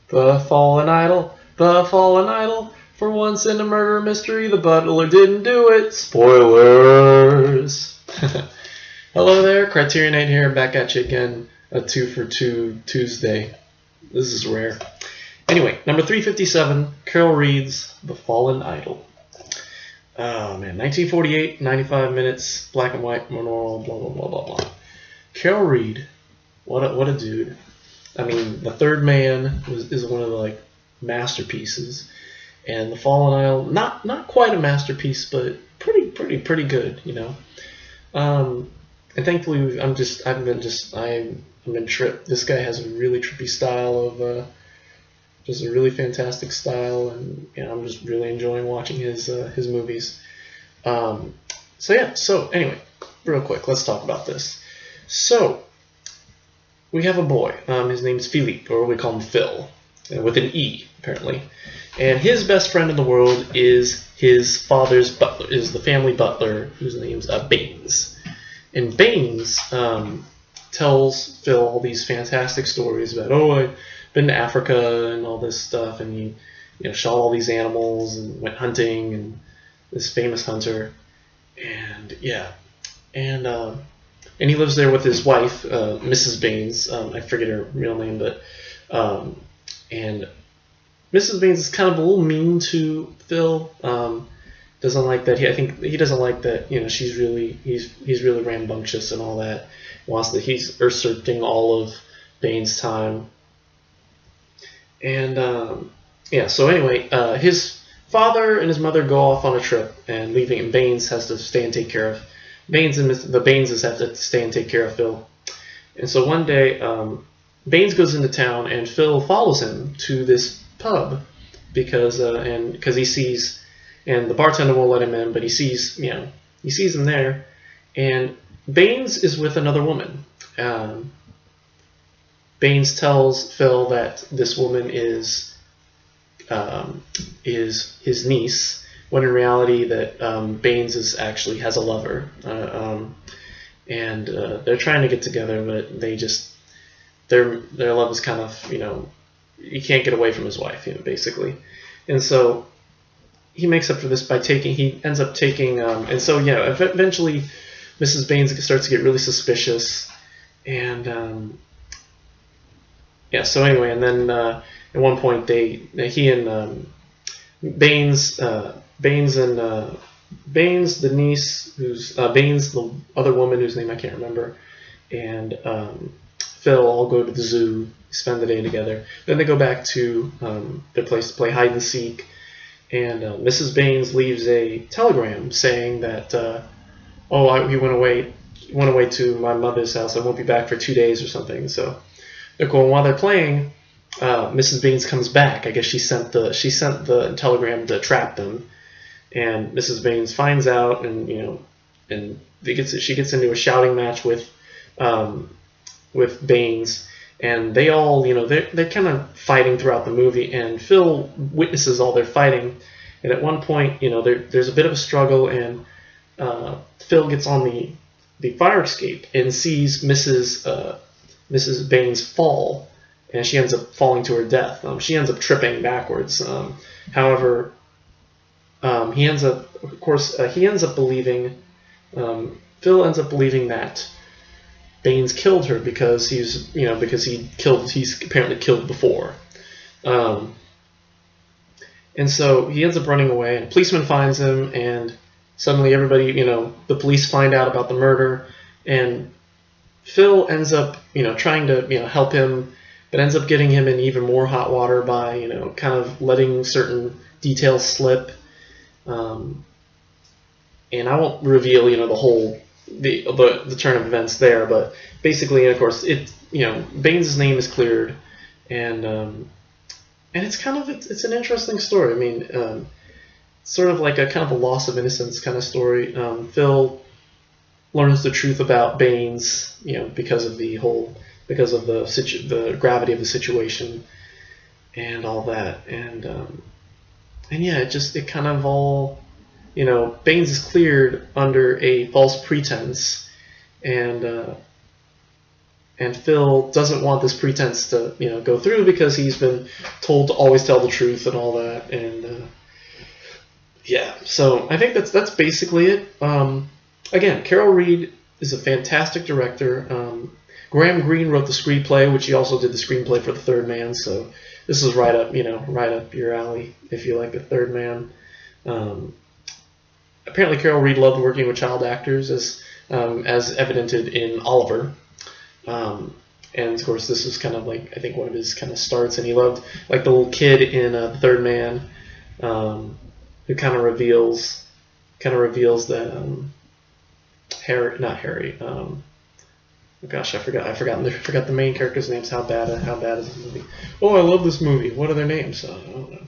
The fallen idol, the fallen idol. For once in a murder mystery, the butler didn't do it. Spoilers. Hello there, CriterioNate here, back at you again. A 2 for 2 Tuesday. This is rare. Anyway, number 357, Carol Reed's The Fallen Idol. Oh man, 1948, 95 minutes, black and white, monaural, blah blah blah blah blah. Carol Reed, what a dude. I mean, The Third Man is one of the masterpieces, and The Fallen Idol, not quite a masterpiece, but pretty good, you know. And thankfully, I've been tripped. This guy has a really trippy style of just a really fantastic style, and I'm just really enjoying watching his movies. So anyway, real quick, let's talk about this. So we have a boy. His name's Philippe, or we call him Phil, with an E apparently. And his best friend in the world is his father's butler, is the family butler, whose name's Baines. And Baines tells Phil all these fantastic stories about, I've been to Africa and all this stuff, and he shot all these animals and went hunting, and this famous hunter, and and he lives there with his wife, Mrs. Baines. I forget her real name, but and Mrs. Baines is kind of a little mean to Phil. Doesn't like that. I think he doesn't like that. He's really rambunctious and all that. He's usurping all of Baines' time. And so anyway, his father and his mother go off on a trip, and Baines has to stay and take care of the Baineses have to stay and take care of Phil. And so one day, Baines goes into town, and Phil follows him to this pub because he sees, and the bartender won't let him in, but he sees him there, and Baines is with another woman. Baines tells Phil that this woman is his niece, when in reality that Baines actually has a lover, and they're trying to get together, but their love is kind of, he can't get away from his wife, basically. And so he makes up for this by ends up taking, and so eventually Mrs. Baines starts to get really suspicious, and so anyway, and then at one point he and Baines, the niece, who's Baines, the other woman whose name I can't remember, and Phil all go to the zoo, spend the day together. Then they go back to their place to play hide and seek, and Mrs. Baines leaves a telegram saying that he went away to my mother's house. I won't be back for 2 days or something. So they're going. While they're playing, Mrs. Baines comes back. I guess she sent the telegram to trap them, and Mrs. Baines finds out, and she gets into a shouting match with Baines, and they all they're kind of fighting throughout the movie, and Phil witnesses all their fighting, and at one point there's a bit of a struggle, and Phil gets on the fire escape and sees Mrs. Baines fall, and she ends up falling to her death. She ends up tripping backwards. However, he ends up believing, Phil ends up believing that Baines killed her because he's apparently killed before. And so he ends up running away, and a policeman finds him, and suddenly everybody, the police find out about the murder, and Phil ends up, trying to, help him, but ends up getting him in even more hot water by, kind of letting certain details slip. And I won't reveal, the turn of events there, but basically, of course, Baines' name is cleared, and it's an interesting story. I mean, sort of like a kind of a loss of innocence kind of story. Phil learns the truth about Baines, because of the gravity of the situation and all that, and it kind of all, Baines is cleared under a false pretense, and And Phil doesn't want this pretense to, go through because he's been told to always tell the truth and all that. And yeah, so I think that's basically it. Again, Carol Reed is a fantastic director. Graham Greene wrote the screenplay, which he also did the screenplay for The Third Man. So this is right up your alley if you like The Third Man. Apparently, Carol Reed loved working with child actors, as evidented in Oliver. And of course, this was kind of like, I think, one of his kind of starts, and he loved like the little kid in The Third Man, who kind of reveals that Harry. Gosh, I forgot the main characters' names. How bad is this movie? Oh, I love this movie. What are their names? I don't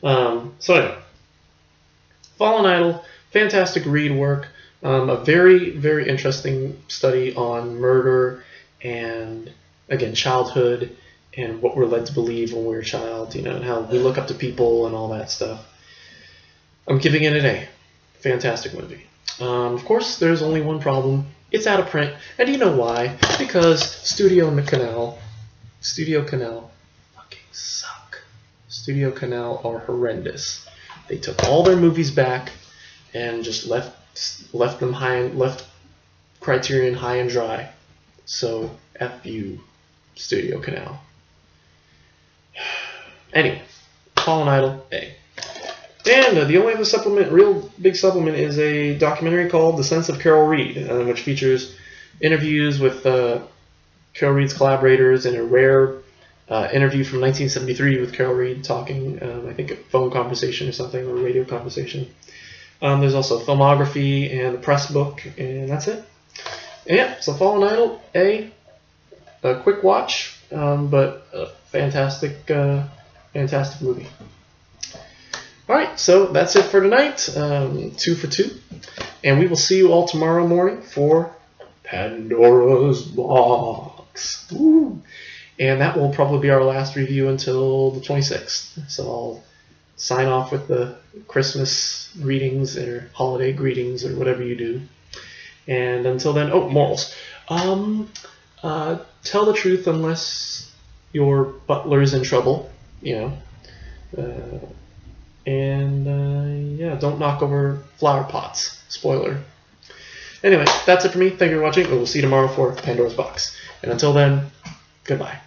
know. So anyway, Fallen Idol, fantastic Reed work. A very, very interesting study on murder and, again, childhood and what we're led to believe when we're a child, and how we look up to people and all that stuff. I'm giving it an A. Fantastic movie. Of course, there's only one problem. It's out of print. And you know why? Because Studio Canal fucking suck. Studio Canal are horrendous. They took all their movies back and just left Criterion high and dry. So F you, Studio Canal. Anyway, Fallen Idol, A. And the only other real big supplement, is a documentary called The Sense of Carol Reed, which features interviews with Carol Reed's collaborators and a rare interview from 1973 with Carol Reed talking, I think a phone conversation or something, or a radio conversation. There's also filmography and a press book, and that's it. And yeah, so Fallen Idol, A quick watch, but a fantastic movie. Alright, so that's it for tonight. 2 for 2. And we will see you all tomorrow morning for Pandora's Box. Woo. And that will probably be our last review until the 26th. So I'll sign off with the Christmas greetings or holiday greetings or whatever you do. And until then, morals. Tell the truth unless your butler's in trouble, yeah, don't knock over flower pots. Spoiler. Anyway, that's it for me. Thank you for watching. We'll see you tomorrow for Pandora's Box. And until then, goodbye.